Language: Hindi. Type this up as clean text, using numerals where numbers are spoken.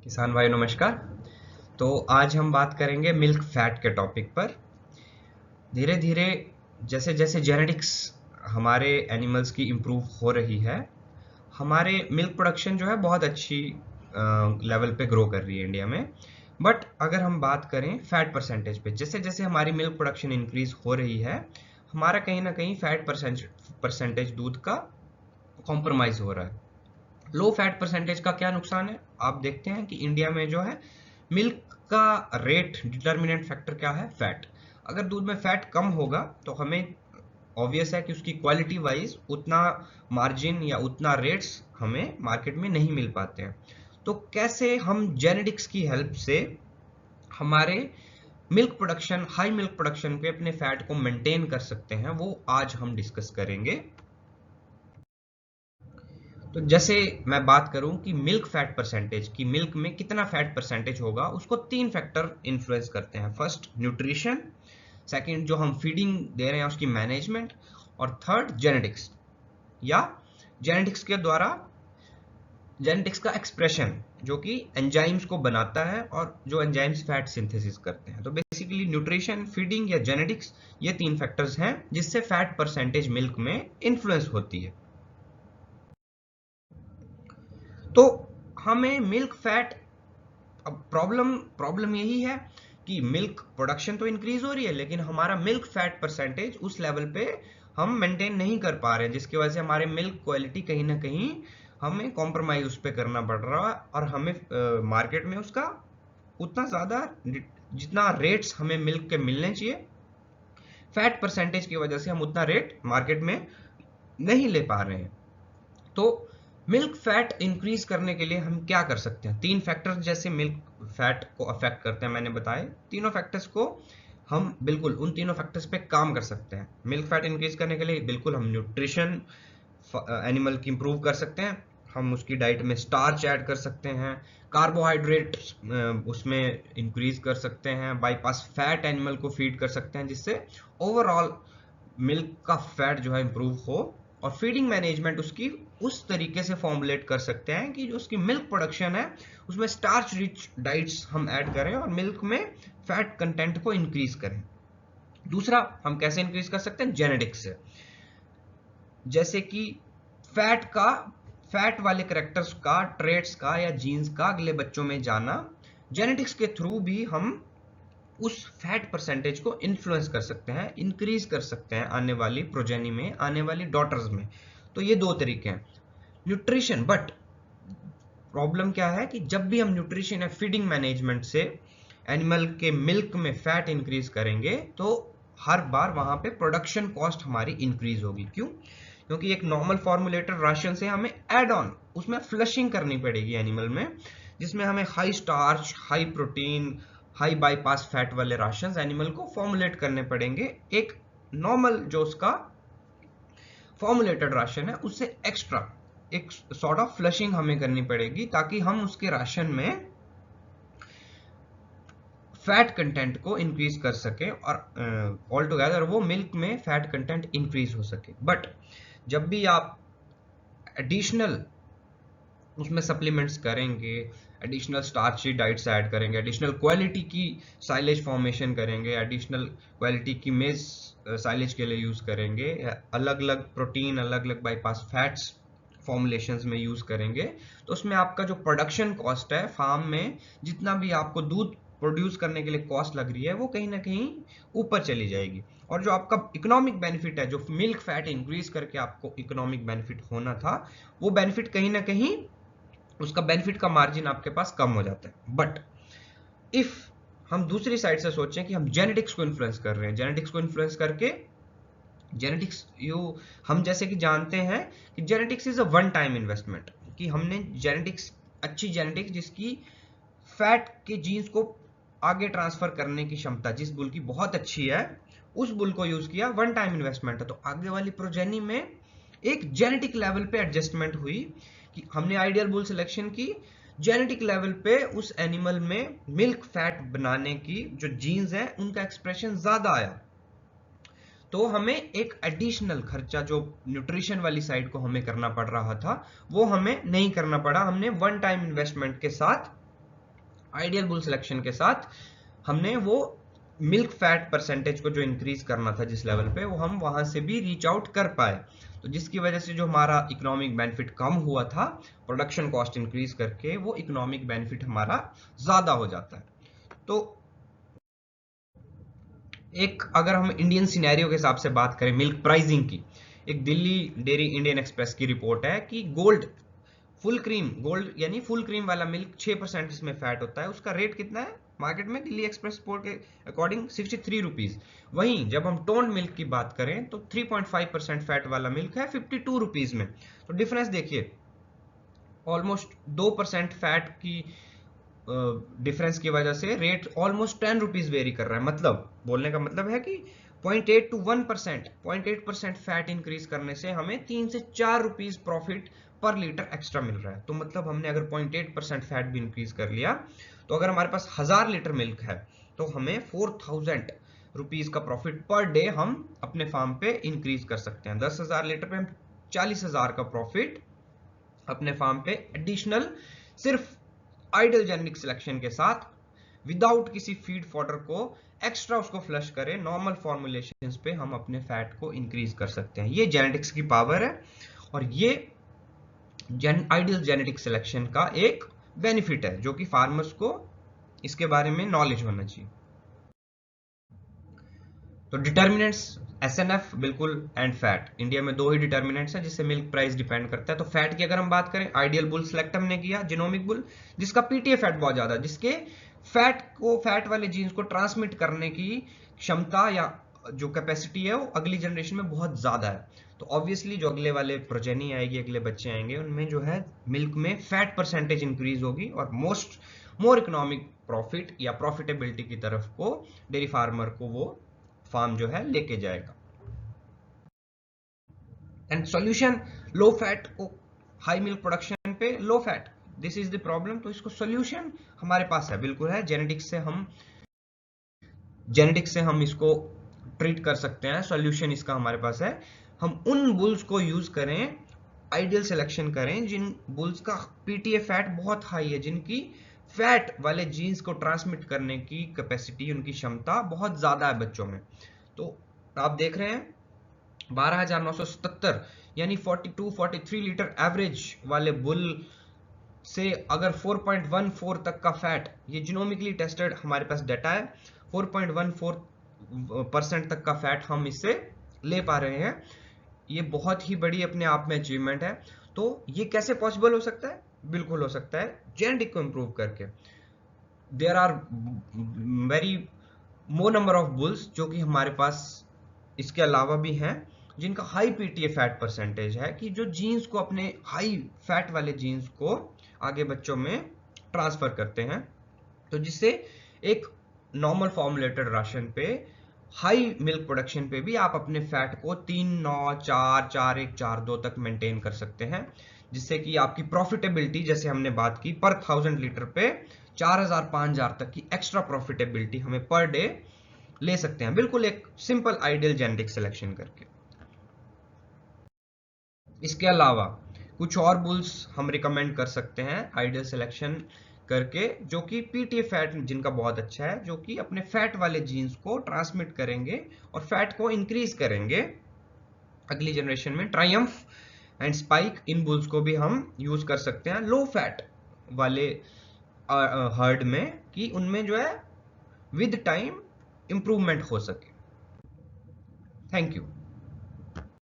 किसान भाई नमस्कार। तो आज हम बात करेंगे मिल्क फैट के टॉपिक पर। धीरे धीरे जैसे जैसे जेनेटिक्स हमारे एनिमल्स की इम्प्रूव हो रही है, हमारे मिल्क प्रोडक्शन जो है बहुत अच्छी लेवल पे ग्रो कर रही है इंडिया में। बट अगर हम बात करें फैट परसेंटेज पे, जैसे जैसे हमारी मिल्क प्रोडक्शन इंक्रीज हो रही है, हमारा कहीं ना कहीं फैट परसेंटेज दूध का कॉम्प्रोमाइज हो रहा है। लो फैट परसेंटेज का क्या नुकसान है? आप देखते हैं कि इंडिया में जो है मिल्क का रेट डिटर्मिनेंट फैक्टर क्या है? फैट। अगर दूध में फैट कम होगा तो हमें ऑब्वियस है कि उसकी क्वालिटी वाइज उतना मार्जिन या उतना रेट्स हमें मार्केट में नहीं मिल पाते हैं। तो कैसे हम जेनेटिक्स की हेल्प से हमारे milk production, high milk production पे अपने फैट को मेंटेन कर सकते हैं, वो आज हम डिस्कस करेंगे। तो जैसे मैं बात करूं कि मिल्क फैट परसेंटेज की, मिल्क में कितना फैट परसेंटेज होगा, उसको तीन फैक्टर इन्फ्लुएंस करते हैं। फर्स्ट न्यूट्रिशन, सेकंड जो हम फीडिंग दे रहे हैं उसकी मैनेजमेंट, और थर्ड जेनेटिक्स या जेनेटिक्स के द्वारा जेनेटिक्स का एक्सप्रेशन जो कि एंजाइम्स को बनाता है और जो एंजाइम्स फैट सिंथेसिस करते हैं। तो बेसिकली न्यूट्रिशन, फीडिंग या जेनेटिक्स, ये तीन फैक्टर्स हैं जिससे फैट परसेंटेज मिल्क में इन्फ्लुएंस होती है। तो हमें मिल्क फैट, अब प्रॉब्लम यही है कि मिल्क प्रोडक्शन तो इंक्रीज हो रही है लेकिन हमारा मिल्क फैट परसेंटेज उस लेवल पे हम मेंटेन नहीं कर पा रहे हैं, जिसकी वजह से हमारे मिल्क क्वालिटी कहीं ना कहीं हमें कॉम्प्रोमाइज उस पर करना पड़ रहा है और हमें मार्केट में उसका उतना ज्यादा जितना रेट्स हमें मिल्क के मिलने चाहिए, फैट परसेंटेज की वजह से हम उतना रेट मार्केट में नहीं ले पा रहे हैं। तो मिल्क फैट इंक्रीज करने के लिए हम क्या कर सकते हैं? तीन फैक्टर्स जैसे मिल्क फैट को अफेक्ट करते हैं, मैंने बताए तीनों फैक्टर्स को हम बिल्कुल उन तीनों फैक्टर्स पे काम कर सकते हैं। मिल्क फैट इंक्रीज करने के लिए बिल्कुल हम न्यूट्रिशन एनिमल की इंप्रूव कर सकते हैं, हम उसकी डाइट में स्टार्च ऐड कर सकते हैं, कार्बोहाइड्रेट उसमें इंक्रीज कर सकते हैं, बाईपास फैट एनिमल को फीड कर सकते हैं जिससे ओवरऑल मिल्क का फैट जो है इंप्रूव हो, और फीडिंग मैनेजमेंट उसकी उस तरीके से फॉर्मुलेट कर सकते हैं कि जो उसकी मिल्क प्रोडक्शन है उसमें स्टार्च रिच डाइट्स हम ऐड करें और मिल्क में फैट कंटेंट को इंक्रीज करें। दूसरा हम कैसे इंक्रीज कर सकते हैं? जेनेटिक्स से। जैसे कि फैट वाले करेक्टर्स का, ट्रेट्स का या जीन्स का अगले बच्चों में जाना, जेनेटिक्स के थ्रू भी हम उस फैट परसेंटेज को इन्फ्लुएंस कर सकते हैं, इंक्रीज कर सकते हैं आने वाली प्रोजेनी में, आने वाली डॉटर्स में। तो ये दो तरीके हैं न्यूट्रिशन। बट प्रॉब्लम क्या है कि जब भी हम न्यूट्रिशन या फीडिंग मैनेजमेंट से एनिमल के मिल्क में फैट इंक्रीज करेंगे तो हर बार वहां पे प्रोडक्शन कॉस्ट हमारी इंक्रीज होगी। क्यों? क्योंकि एक नॉर्मल फॉर्मुलेटेड राशन से हमें एड ऑन उसमें फ्लशिंग करनी पड़ेगी एनिमल में, जिसमें हमें high starch, high protein, high bypass fat वाले राशन एनिमल को फॉर्मुलेट करने पड़ेंगे। एक नॉर्मल जो उसका फॉर्मुलेटेड राशन है उससे एक्स्ट्रा एक सॉर्ट ऑफ फ्लशिंग हमें करनी पड़ेगी ताकि हम उसके राशन में फैट कंटेंट को इंक्रीज कर सके और ऑल टुगेदर वो मिल्क में फैट कंटेंट इंक्रीज हो सके। बट जब भी आप एडिशनल उसमें सप्लीमेंट्स करेंगे, एडिशनल स्टार्ची डाइट्स ऐड करेंगे, एडिशनल क्वालिटी की साइलेज फॉर्मेशन करेंगे, एडिशनल क्वालिटी की मेज साइलेज के लिए यूज करेंगे, अलग अलग प्रोटीन, अलग अलग बाईपास फैट्स फॉर्मुलेशंस में यूज करेंगे, तो उसमें आपका जो प्रोडक्शन कॉस्ट है फार्म में, जितना भी आपको दूध प्रोड्यूस करने के लिए कॉस्ट लग रही है, वो कहीं ना कहीं ऊपर चली जाएगी। और जो आपका इकोनॉमिक बेनिफिट है, जो मिल्क फैट इंक्रीज करके आपको इकोनॉमिक बेनिफिट होना था, वो बेनिफिट कहीं ना कहीं उसका बेनिफिट का मार्जिन आपके पास कम हो जाता है। बट इफ हम दूसरी साइड से सोचें कि हम जेनेटिक्स को इन्फ्लुएंस कर रहे हैं, जेनेटिक्स को इन्फ्लुएंस करके जेनेटिक्स हम जैसे कि जानते हैं कि genetics is a one time investment, कि हमने जेनेटिक्स, अच्छी जेनेटिक्स जिसकी फैट के जीन्स को आगे ट्रांसफर करने की क्षमता, जिस बुल की बहुत अच्छी है, उस बुल को यूज किया, वन टाइम इन्वेस्टमेंट है। तो आगे वाली प्रोजेनी में एक जेनेटिक लेवल पे एडजस्टमेंट हुई कि हमने आइडियल बुल सिलेक्शन की, जेनेटिक लेवल पे उस एनिमल में मिल्क फैट बनाने की जो जीन्स हैं उनका एक्सप्रेशन ज्यादा आया। तो हमें एक एडिशनल खर्चा जो न्यूट्रिशन वाली साइड को हमें करना पड़ रहा था वो हमें नहीं करना पड़ा, हमने वन टाइम इन्वेस्टमेंट के साथ आइडियल बुल सिलेक्शन के साथ हमने वो मिल्क फैट परसेंटेज को जो इंक्रीज करना था जिस लेवल पे, वो हम वहां से भी रीच आउट कर पाए, तो जिसकी वजह से जो हमारा इकोनॉमिक बेनिफिट कम हुआ था प्रोडक्शन कॉस्ट इंक्रीज करके, वो इकोनॉमिक बेनिफिट हमारा ज्यादा हो जाता है। तो एक अगर हम इंडियन सिनेरियो के हिसाब से बात करें मिल्क प्राइसिंग की, एक दिल्ली डेयरी इंडियन एक्सप्रेस की रिपोर्ट है कि गोल्ड फुल क्रीम, गोल्ड यानी फुल क्रीम वाला मिल्क 6% इसमें फैट होता है, उसका रेट कितना है मार्केट में दिल्ली एक्सप्रेस रिपोर्ट के अकॉर्डिंग 63 रुपीज। वहीं जब हम टोन्ड मिल्क की बात करें तो 3.5% फैट वाला मिल्क है 52 रुपीज में। तो डिफरेंस देखिए, ऑलमोस्ट 2% फैट की डिफरेंस की वजह से रेट ऑलमोस्ट 10 रुपीज वेरी कर रहा है। मतलब बोलने का मतलब है कि 0.8 to 1%, 0.8% फैट इंक्रीज करने से हमें 3 से 4 रुपीज प्रॉफिट पर लीटर एक्स्ट्रा मिल रहा है। तो मतलब हमने अगर 0.8% फैट भी इंक्रीज कर लिया, तो अगर हमारे पास 1000 लीटर मिल्क है तो हमें 4000 रुपीज का प्रॉफिट पर डे हम अपने फार्म पे इंक्रीज कर सकते हैं। 10,000 लीटर पे हम 40,000 का प्रॉफिट अपने फार्म पे एडिशनल, सिर्फ आइडियल जेनेटिक सिलेक्शन के साथ, विदाउट किसी फीड फॉडर को एक्स्ट्रा उसको फ्लश करें, नॉर्मल फॉर्मुलेशंस पे हम अपने फैट को इंक्रीज कर सकते हैं। ये जेनेटिक्स की पावर है और ये आइडियल जेनेटिक सिलेक्शन का एक बेनिफिट है जो कि फार्मर्स को इसके बारे में नॉलेज होना चाहिए। तो डिटर्मिनेंट्स एसएनएफ बिल्कुल एंड फैट, इंडिया में दो ही डिटर्मिनेंट्स है जिससे मिल्क प्राइस डिपेंड करता है। तो फैट की अगर हम बात करें, आइडियल बुल सिलेक्ट हमने किया जिनोमिक बुल, जिसका पीटीए फैट बहुत ज्यादा, जिसके फैट को, फैट वाले जीन्स को ट्रांसमिट करने की क्षमता या जो कैपेसिटी है वो अगली जनरेशन में बहुत ज्यादा है। तो ऑब्वियसली जो अगले वाले प्रोजेनी आएगी, अगले बच्चे आएंगे, उनमें जो है मिल्क में फैट परसेंटेज इंक्रीज होगी और मोर इकोनॉमिक प्रॉफिट या प्रॉफिटेबिलिटी की तरफ को डेयरी फार्मर को वो फार्म जो है लेके जाएगा। एंड सॉल्यूशन, लो फैट को हाई मिल्क प्रोडक्शन पे low fat, this is the problem. तो इसको सॉल्यूशन हमारे पास है, बिल्कुल है, जेनेटिक्स से हम इसको ट्रीट कर सकते हैं। सॉल्यूशन इसका हमारे पास है, हम उन बुल्स को यूज करें, आइडियल सिलेक्शन करें जिन बुल्स का पीटीए फैट बहुत हाई है, जिनकी फैट वाले जीन्स को ट्रांसमिट करने की कैपेसिटी, उनकी क्षमता बहुत ज्यादा है बच्चों में। तो आप देख रहे हैं 12,977 यानी 42-43 लीटर एवरेज वाले बुल से अगर 4.14 तक का फैट, ये जीनोमिकली टेस्टेड हमारे पास डाटा है, 4.14% तक का फैट हम इससे ले पा रहे हैं, ये बहुत ही बड़ी अपने आप में अचीवमेंट है। तो ये कैसे पॉसिबल हो सकता है? बिल्कुल हो सकता है जेनेटिक को इंप्रूव करके। There are very more number of bulls जो कि हमारे पास इसके अलावा भी हैं, जिनका हाई पीटीए फैट परसेंटेज है, कि जो जीन्स को, अपने हाई फैट वाले जीन्स को आगे बच्चों में ट्रांसफर करते हैं, तो जिससे एक नॉर्मल फॉर्मुलेटेड राशन पे, हाई मिल्क प्रोडक्शन पे भी आप अपने फैट को 3, 9, 4, 4, 1, 4, 2 तक मेंटेन कर सकते हैं, जिससे कि आपकी प्रॉफिटेबिलिटी, जैसे हमने बात की, पर 1000 लीटर पे 4000, 5000 तक की एक्स्ट्रा प्रॉफिटेबिलिटी हमें पर डे ले सकते हैं, बिल्कुल एक सिंपल आइडियल जेनेटिक सिलेक्शन करके। इसके अलावा कुछ और बुल्स हम रिकमेंड कर सकते हैं आइडियल सिलेक्शन करके, जो कि पीटीए फैट जिनका बहुत अच्छा है, जो कि अपने फैट वाले जीन्स को ट्रांसमिट करेंगे और फैट को इंक्रीज करेंगे अगली जनरेशन में। Triumph and spike, in bulls को भी हम यूज कर सकते हैं लो फैट वाले हर्ड में, कि उनमें जो है विद टाइम इंप्रूवमेंट हो सके। Thank you.